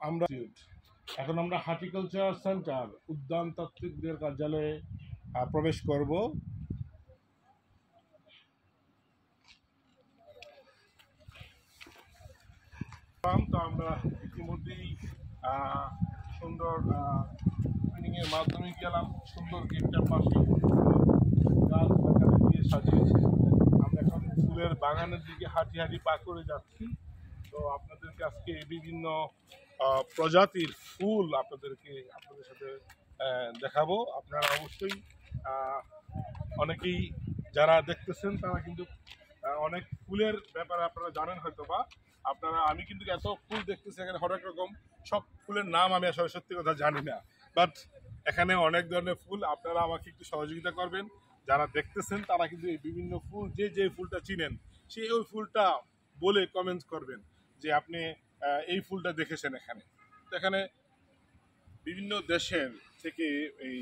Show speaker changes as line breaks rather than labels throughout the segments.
আমরা এখন আমরা হর্টিকালচার সেন্টার উদ্যান তাত্ত্বিকদের কার্যালয়ে প্রবেশ করব। তো আমরা ইতিমধ্যেই সুন্দর ট্রেনিংয়ের মাধ্যমে গেলাম। সুন্দর গেটটার পাশে গাছ দিয়ে সাজিয়েছে। আমরা এখন ফুলের বাগানের দিকে হাঁটি হাঁটি পা করে যাচ্ছি। তো আপনাদেরকে আজকে বিভিন্ন প্রজাতির ফুল আপনাদের সাথে দেখাবো। আপনারা অবশ্যই অনেকেই যারা দেখতেছেন তারা কিন্তু অনেক ফুলের ব্যাপারে আপনারা জানেন হয়তো বা আমি কিন্তু এত ফুল দেখতেছি এখানে হরেক রকম। সব ফুলের নাম আমি আসলে সত্যি কথা জানি না, বাট এখানে অনেক ধরনের ফুল। আপনারা আমাকে একটু সহযোগিতা করবেন। যারা দেখতেছেন তারা কিন্তু এই বিভিন্ন ফুল যে ফুলটা চিনেন সেই ওই ফুলটা বলে কমেন্টস করবেন যে আপনি এই ফুলটা দেখেছেন। এখানে বিভিন্ন দেশের থেকে এই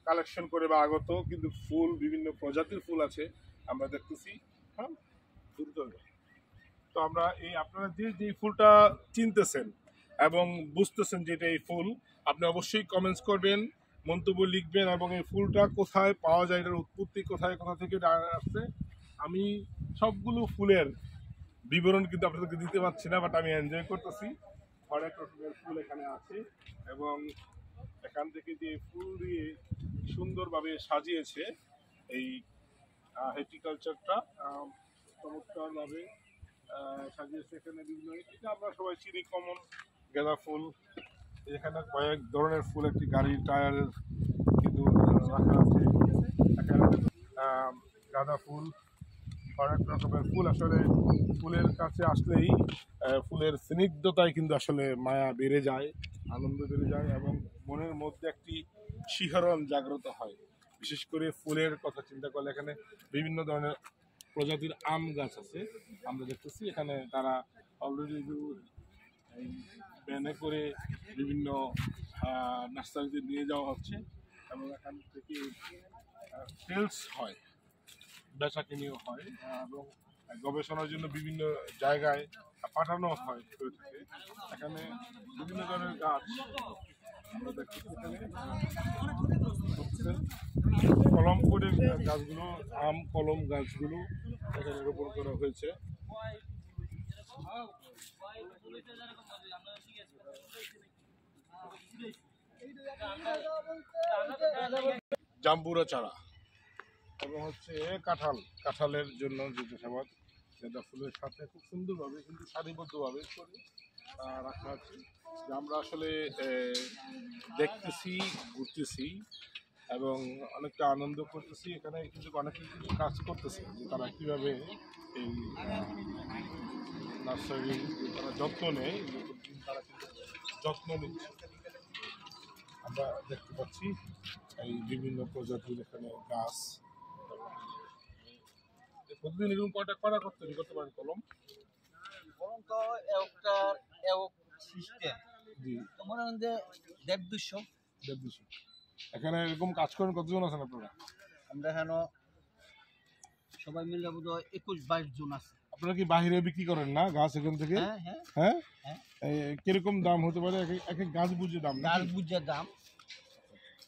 কালেকশন করে বা আগত কিন্তু ফুল, বিভিন্ন প্রজাতির ফুল আছে আমরা দেখতেছি। হ্যাঁ, তো আমরা আপনারা যে ফুলটা চিনতেছেন এবং বুঝতেছেন যে এটা এই ফুল, আপনি অবশ্যই কমেন্টস করবেন, মন্তব্য লিখবেন এবং এই ফুলটা কোথায় পাওয়া যায়, এটার উৎপত্তি কোথা থেকে আসছে। আমি সবগুলো ফুলের বিবরণ কিন্তু আপনাদেরকে দিতে পারছি না, বাট আমি এনজয় করতেছি। অনেক রকমের ফুল এখানে আছে এবং এখান থেকে যে ফুল দিয়ে সুন্দরভাবে সাজিয়েছে এই হর্টিকালচারটা, চমৎকারভাবে সাজিয়েছে। এখানে বিভিন্ন, এটা আমরা সবাই চিনি, কমন গাঁদা ফুল। এখানে কয়েক ধরনের ফুল, একটি গাড়ির টায়ারের কিন্তু রাখা আছে। এখানে গাঁদা ফুল, অনেক রকমের ফুল। আসলে ফুলের কাছে আসলেই ফুলের স্নিগ্ধতায় কিন্তু আসলে মায়া বেড়ে যায়, আনন্দ বেড়ে যায় এবং মনের মধ্যে একটি শিহরণ জাগ্রত হয়। বিশেষ করে ফুলের কথা চিন্তা করলে এখানে বিভিন্ন ধরনের প্রজাতির আম গাছ আছে আমরা দেখতেছি। এখানে তারা অলরেডি এই ভ্যানে করে বিভিন্ন নার্সারিতে নিয়ে যাওয়া হচ্ছে এবং এখান থেকে সেলস হয়, বেচা কিনেও হয় এবং গবেষণার জন্য বিভিন্ন জায়গায় পাঠানো হয়। এখানে বিভিন্ন ধরনের গাছ আমরা দেখতেছি। কলম করে গাছগুলো, আম কলম গাছগুলো এখানে রোপণ করা হয়েছে। জাম্বুরা চারা এবং হচ্ছে কাঁঠালের জন্য যে চাষাবাদ, গাঁদা ফুলের সাথে খুব সুন্দরভাবে কিন্তু সারিবদ্ধভাবে করে রাখা আছে। আমরা আসলে দেখতেছি, ঘুরতেছি এবং অনেকটা আনন্দ করতেছি। এখানে কিন্তু অনেকে কিছু কাজ করতেছে যে তারা কীভাবে এই নার্সারি তারা যত্ন নেয়, তারা কিন্তু যত্ন নিচ্ছে। আমরা দেখতে পাচ্ছি এই বিভিন্ন প্রজাতির এখানে গাছ। প্রতিদিন এরকম কটা করতে পারেন কলম?
তো সিস্টেম জি মনে হয় যে 150
এখানে এরকম কাজ করেন কতজন আছেন আপনারা?
আমরা এখানে সবাই মিলে বোধ হয় 21-22 জন আছে।
আপনারা কি বাহিরে বিক্রি করেন না গাছ এখান থেকে? হ্যাঁ, কিরকম দাম হতে পারে? এক এক গাছ বুঝে দাম?
গাছ বুঝে দাম।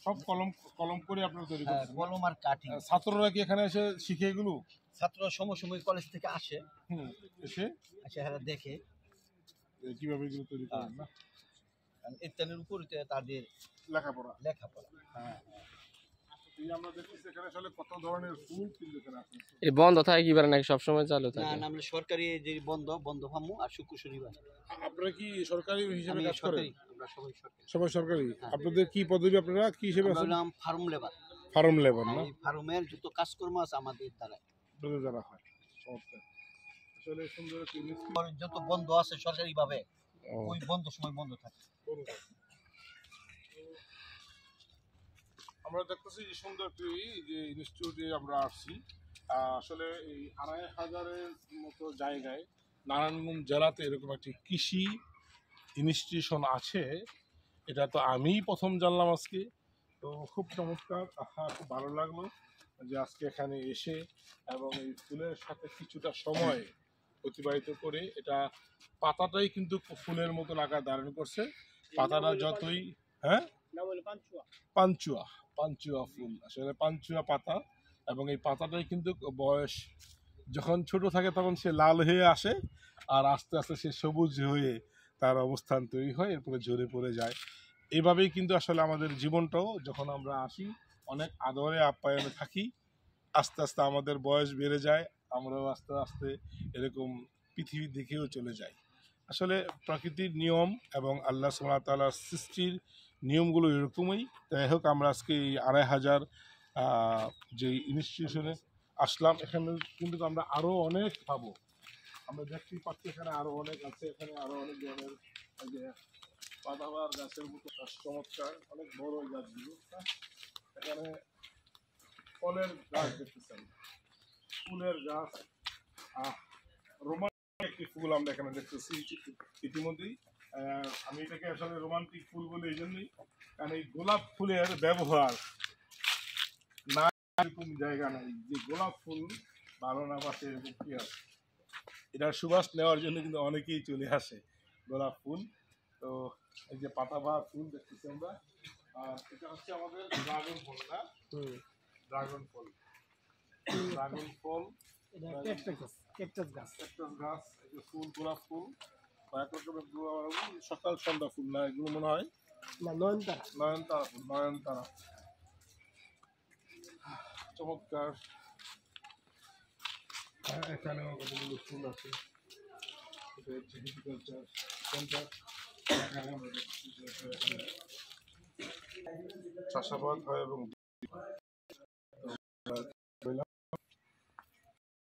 সব কলম করে আপনারা তৈরি করেন?
কলম আর কাটিং।
ছাত্ররা কি এখানে এসে শিখে এগুলো?
ছাত্ররা সময় কলেজ থেকে আসে,
এসে
এরা দেখে
কিভাবে এগুলো তৈরি করেন না,
ইত্যাদির উপর তাদের লেখাপড়া।
বন্ধ থাকে কি নাকি সবসময় চালু থাকে?
না, আমরা সরকারি যে বন্ধ ফামু আর শুক্র শনিবার।
আপনারা কি সরকারি হিসেবে কাজ করেন?
আমরা
সবাই সরকারি। আপনাদের কি পদবি, আপনারা কি হিসেবে আছেন?
Farm labour.
ফার্ম লেবার না?
ফার্মের যত কাজকর্ম আছে আমাদের দ্বারা
হয়। আসলে সুন্দর
যত বন্ধ আছে সরকারি ভাবে, ওই বন্ধ সময় বন্ধ থাকে।
আমরা দেখতেছি যে সুন্দর একটি যে ইনস্টিটিউটে আমরা আসছি। আসলে এই 2500-এর মতো জায়গায় নারায়ণগঞ্জ জেলাতে এরকম একটি কৃষি ইনস্টিটিউশন আছে, এটা তো আমিই প্রথম জানলাম আজকে। তো খুব চমৎকার, খুব ভালো লাগলো যে আজকে এখানে এসে এবং এই ফুলের সাথে কিছুটা সময় অতিবাহিত করে এটা পাতাটাই কিন্তু ফুলের মতন আকার ধারণ করছে। পাতাটা যতই হ্যাঁ পাঞ্চুয়া পাঞ্চুয়া ফুল, আসলে পাঞ্চুয়া পাতা, এবং এই পাতাটাই কিন্তু বয়স যখন ছোট থাকে তখন সে লাল হয়ে আসে, আর আস্তে আস্তে সে সবুজ হয়ে তার অবস্থান তৈরি হয়, এরপরে ঝরে পড়ে যায়। এভাবেই কিন্তু আসলে আমাদের জীবনটাও, যখন আমরা আসি অনেক আদরে আপ্যায়নে থাকি, আস্তে আস্তে আমাদের বয়স বেড়ে যায়, আমরাও আস্তে আস্তে এরকম পৃথিবীর দিকেও চলে যাই। আসলে প্রকৃতির নিয়ম এবং আল্লাহ সুবহানাহু ওয়া তাআলার সৃষ্টির নিয়মগুলো এরকমই। যাই হোক, আমরা আজকে এই ২৫০০ যে ইনস্টিটিউশনে আসলাম, এখানে কিন্তু আমরা আরও অনেক পাবো। আমরা দেখতেই পাচ্ছি এখানে আরও অনেক আছে, এখানে আরও অনেক ধরনের এই যে পাতাবাহার গাছের মতো চমৎকার অনেক বড় এই গাছগুলো। এখানে ফলের গাছ দেখতেছেন, ফুলের গাছ, রোমান্টিক একটি ফুল আমরা এখানে দেখতেছি ইতিমধ্যেই। আমি এটাকে আসলে রোমান্টিক ফুল বলে এই জন্যই, কারণ এই গোলাপ ফুলের ব্যবহার না এরকম জায়গা নাই যে গোলাপ ফুল ভালো না বাসে এরকম কি আছে। এটার সুবাস নেওয়ার জন্য কিন্তু অনেকেই চলে আসে গোলাপ ফুল। তো এই যে পাতাবাহার ফুল দেখতেছি আমরা, আর এটা হচ্ছে আমাদের ড্রাগন ফল না, ড্রাগন ফল, ড্রাগন ফল ক্যাকটাস গাছ, এই যে ফুল, গোলাপ ফুল, সকাল সন্ধ্যা ফুল না, এগুলো মনে হয় নয়নতারা ফুল, নয়নতারা চমৎকার। এখানেও কতগুলো ফুল আছে, এটা হচ্ছে হর্টিকালচার সেন্টার। এখানে আমরা চাষাবাদ হয় এবং